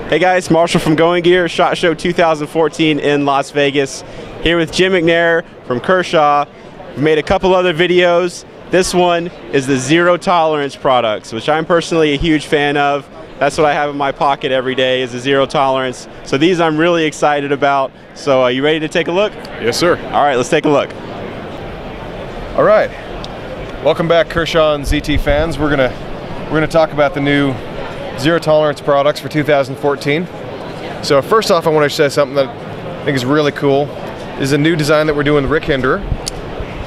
Hey guys, Marshall from Going Gear, SHOT Show 2014 in Las Vegas. Here with Jim McNair from Kershaw. We've made a couple other videos. This one is the zero tolerance products, which I'm personally a huge fan of. That's what I have in my pocket every day, is a zero tolerance. So these I'm really excited about. So you ready to take a look? Yes, sir. All right, let's take a look. All right. Welcome back, Kershaw and ZT fans. We're gonna talk about the new zero tolerance products for 2014. So first off, I want to say something that I think is really cool. This is a new design that we're doing with Rick Hinderer.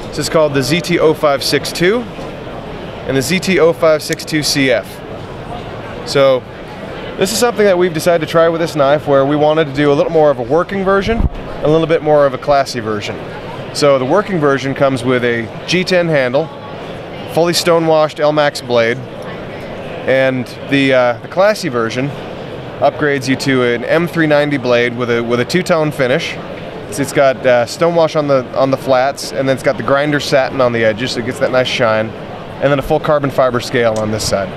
This is called the ZT0562 and the ZT0562CF. So this is something that we've decided to try with this knife, where we wanted to do a little more of a working version, a little bit more of a classy version. So the working version comes with a G10 handle, fully stonewashed LMAX blade, and the classy version upgrades you to an M390 blade with a two-tone finish. It's got stonewash on the flats, and then it's got the grinder satin on the edges, so it gets that nice shine, and then a full carbon fiber scale on this side.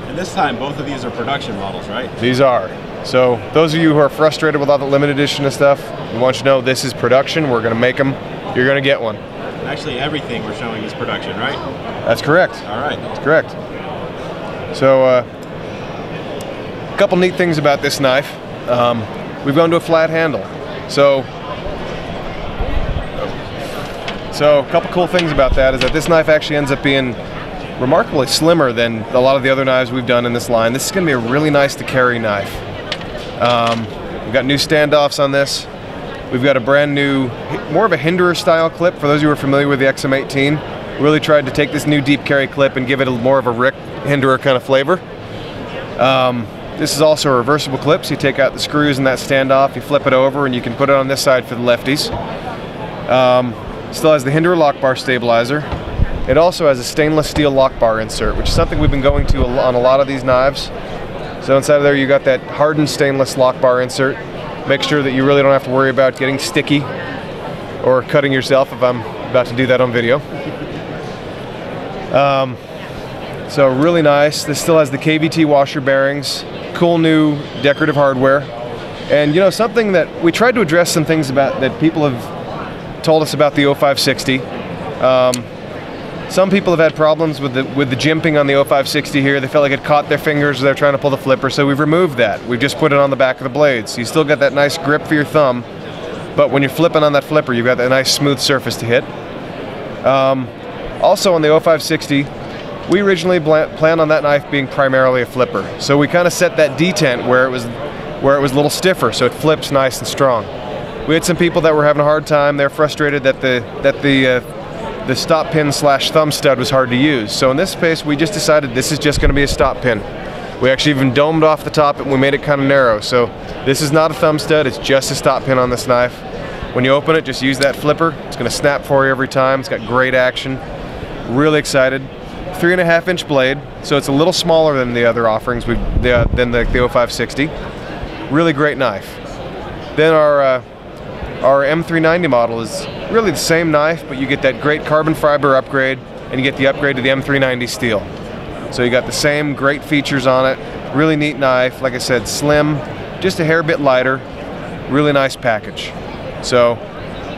And this time, both of these are production models, right? These are. So those of you who are frustrated with all the limited edition of stuff, we want you to know this is production. We're going to make them. You're going to get one. Actually, everything we're showing is production, right? That's correct. All right. That's correct. So a couple neat things about this knife. We've gone to a flat handle. So a couple cool things about that is that this knife actually ends up being remarkably slimmer than a lot of the other knives we've done in this line. This is going to be a really nice to carry knife. We've got new standoffs on this. We've got a brand new, more of a Hinderer style clip. For those of you who are familiar with the XM18, we really tried to take this new deep carry clip and give it more of a Rick Hinderer kind of flavor. This is also a reversible clip, so you take out the screws in that standoff, you flip it over, and you can put it on this side for the lefties. Still has the Hinderer lock bar stabilizer. It also has a stainless steel lock bar insert, which is something we've been going to on a lot of these knives. So inside of there you got that hardened stainless lock bar insert. Make sure that you really don't have to worry about getting sticky or cutting yourself if I'm about to do that on video. So really nice. This still has the KVT washer bearings, cool new decorative hardware. And you know, something that we tried to address some things about that people have told us about the 0560. Some people have had problems with the jimping on the 0560 here. They felt like it caught their fingers as they're trying to pull the flipper, so we've removed that. We've just put it on the back of the blade. So you still got that nice grip for your thumb, but when you're flipping on that flipper, you've got that nice smooth surface to hit. Also on the 0560, we originally planned on that knife being primarily a flipper. So we kind of set that detent where it was a little stiffer, so it flips nice and strong. We had some people that were having a hard time. They're frustrated that the stop pin / thumb stud was hard to use. So in this case, we just decided this is just going to be a stop pin. We actually even domed off the top and we made it kind of narrow. So this is not a thumb stud, it's just a stop pin on this knife. When you open it, just use that flipper. It's going to snap for you every time. It's got great action. Really excited. 3.5-inch blade, so it's a little smaller than the other offerings than the 0560. Really great knife. Then our M390 model is really the same knife, but you get that great carbon fiber upgrade, and you get the upgrade to the M390 steel. So you got the same great features on it. Really neat knife. Like I said, slim, just a hair bit lighter. Really nice package. So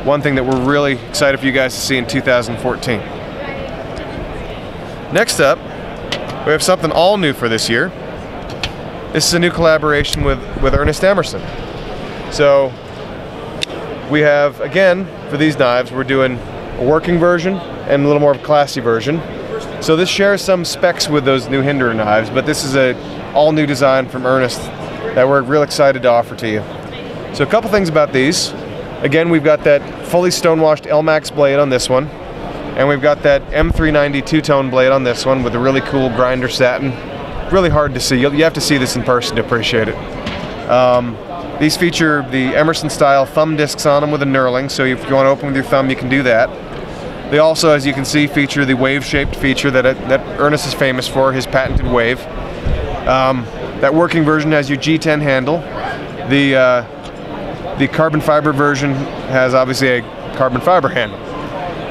one thing that we're really excited for you guys to see in 2014. Next up, we have something all new for this year. This is a new collaboration with Ernest Emerson. So we have, again, for these knives, we're doing a working version and a little more of a classy version. So this shares some specs with those new Hinderer knives, but this is an all-new design from Ernest that we're real excited to offer to you. So a couple things about these. Again, we've got that fully stonewashed LMAX blade on this one, and we've got that M390 two-tone blade on this one with a really cool grinder satin. Really hard to see. You have to see this in person to appreciate it. These feature the Emerson style thumb discs on them with a knurling, so if you want to open with your thumb, you can do that. They also, as you can see, feature the wave-shaped feature that Ernest is famous for, his patented wave. That working version has your G10 handle. The carbon fiber version has obviously a carbon fiber handle.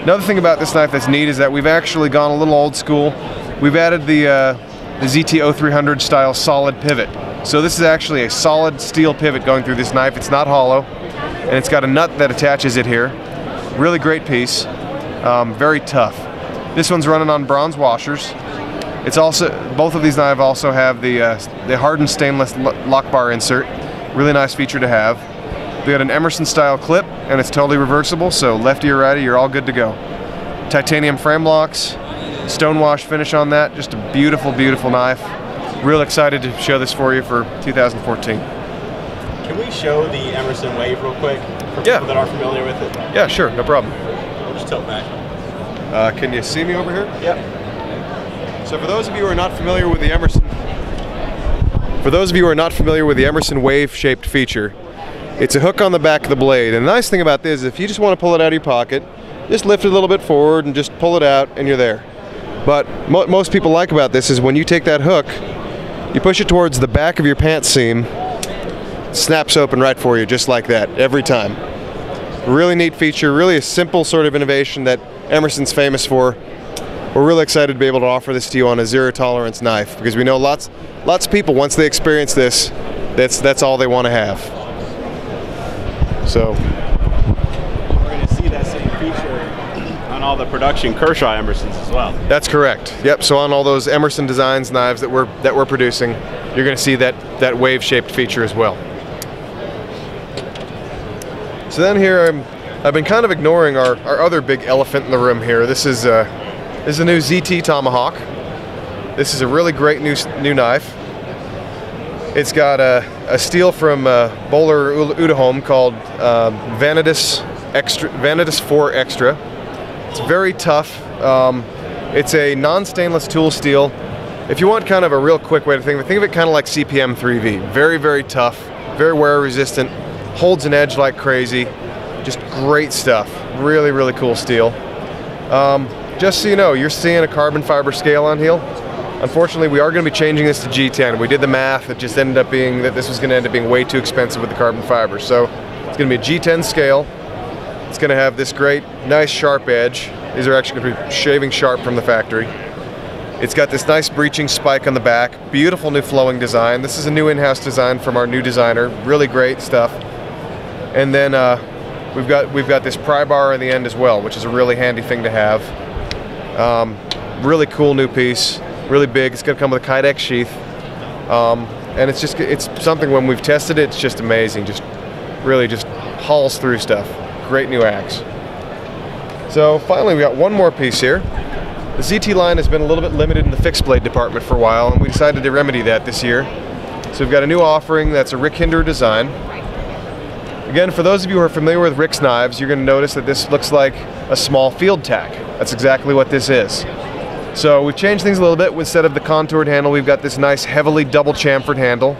Another thing about this knife that's neat is that we've actually gone a little old school. We've added the the ZT-0300 style solid pivot. So this is actually a solid steel pivot going through this knife. It's not hollow, and it's got a nut that attaches it here. Really great piece, very tough. This one's running on bronze washers. It's also, both of these knives also have the hardened stainless lock bar insert. Really nice feature to have. We got an Emerson style clip, and it's totally reversible, so lefty or righty, you're all good to go. Titanium frame locks, stonewash finish on that, just a beautiful, beautiful knife. Real excited to show this for you for 2014. Can we show the Emerson Wave real quick for people that aren't familiar with it? Yeah, sure, no problem. We'll just tilt back. Can you see me over here? Yep. So for those of you who are not familiar with the Emerson Wave shaped feature, it's a hook on the back of the blade. And the nice thing about this is if you just want to pull it out of your pocket, just lift it a little bit forward and just pull it out and you're there. But what most people like about this is when you take that hook, you push it towards the back of your pants seam, it snaps open right for you just like that every time. Really neat feature, really a simple sort of innovation that Emerson's famous for. We're really excited to be able to offer this to you on a zero tolerance knife because we know lots of people, once they experience this, that's all they want to have. So we're going to see that same feature on all the production Kershaw Emersons as well. That's correct. Yep. So on all those Emerson Designs knives that we're producing, you're going to see that wave-shaped feature as well. So then here I've been kind of ignoring our other big elephant in the room here. This is a new ZT Tomahawk. This is a really great new knife. It's got a steel from Bowler Udahome called Vanitas 4 Extra. It's very tough. It's a non-stainless tool steel. If you want kind of a real quick way to think of it kind of like CPM 3V. Very, very tough, very wear resistant, holds an edge like crazy. Just great stuff. Really, really cool steel. Just so you know, you're seeing a carbon fiber scale on here. Unfortunately, we are going to be changing this to G10. We did the math. It just ended up being that this was going to end up being way too expensive with the carbon fiber. So it's going to be a G10 scale. It's going to have this great, nice sharp edge. These are actually going to be shaving sharp from the factory. It's got this nice breeching spike on the back. Beautiful new flowing design. This is a new in-house design from our new designer. Really great stuff. And then we've got this pry bar in the end as well, which is a really handy thing to have. Really cool new piece. Really big. It's going to come with a Kydex sheath, and it's something when we've tested it, it's just amazing. Just really just hauls through stuff. Great new axe. So finally, we got one more piece here. The ZT line has been a little bit limited in the fixed blade department for a while, and we decided to remedy that this year. So we've got a new offering that's a Rick Hinder design. Again, for those of you who are familiar with Rick's knives, you're going to notice that this looks like a small field tack. That's exactly what this is. So we've changed things a little bit. Instead of the contoured handle, we've got this nice heavily double chamfered handle.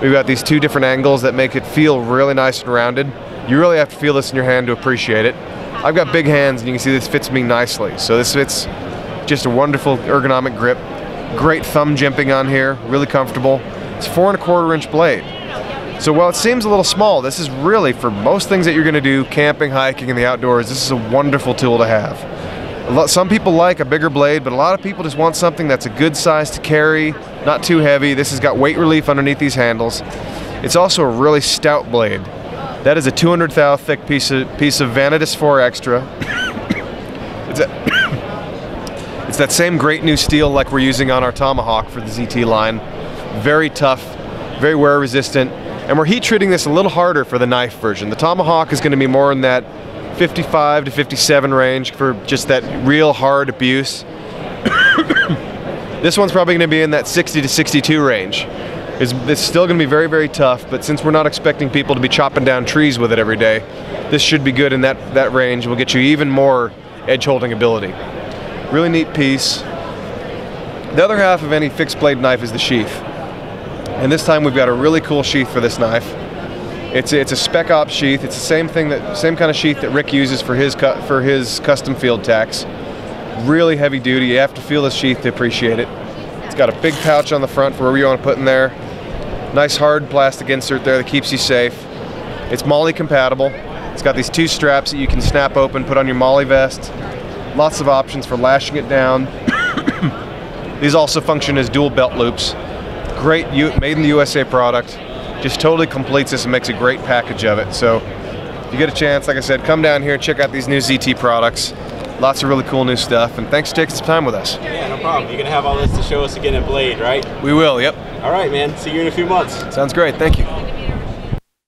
We've got these two different angles that make it feel really nice and rounded. You really have to feel this in your hand to appreciate it. I've got big hands and you can see this fits me nicely. So this fits just a wonderful ergonomic grip. Great thumb jimping on here, really comfortable. It's 4 1/4 inch blade. So while it seems a little small, this is really, for most things that you're gonna do, camping, hiking, in the outdoors, this is a wonderful tool to have. Some people like a bigger blade, but a lot of people just want something that's a good size to carry, not too heavy. This has got weight relief underneath these handles. It's also a really stout blade. That is a 200 thou thick piece of Vanitas 4 Extra. It's that same great new steel like we're using on our Tomahawk for the ZT line. Very tough, very wear resistant, and we're heat treating this a little harder for the knife version. The Tomahawk is going to be more in that 55 to 57 range for just that real hard abuse. This one's probably going to be in that 60 to 62 range. It's still going to be very, very tough, but since we're not expecting people to be chopping down trees with it every day, this should be good in that range. Will get you even more edge holding ability. Really neat piece. The other half of any fixed blade knife is the sheath. And this time we've got a really cool sheath for this knife. It's a Spec Ops sheath. It's the same kind of sheath that Rick uses for his custom field tacks. Really heavy duty. You have to feel this sheath to appreciate it. It's got a big pouch on the front for whatever you want to put in there. Nice hard plastic insert there that keeps you safe. It's MOLLE compatible. It's got these two straps that you can snap open, put on your MOLLE vest. Lots of options for lashing it down. These also function as dual belt loops. Great, made in the USA product. Just totally completes this and makes a great package of it. So if you get a chance, like I said, come down here and check out these new ZT products. Lots of really cool new stuff, and thanks for taking some time with us. Yeah, no problem. You're gonna have all this to show us again at Blade, right? We will, yep. All right, man. See you in a few months. Sounds great, thank you.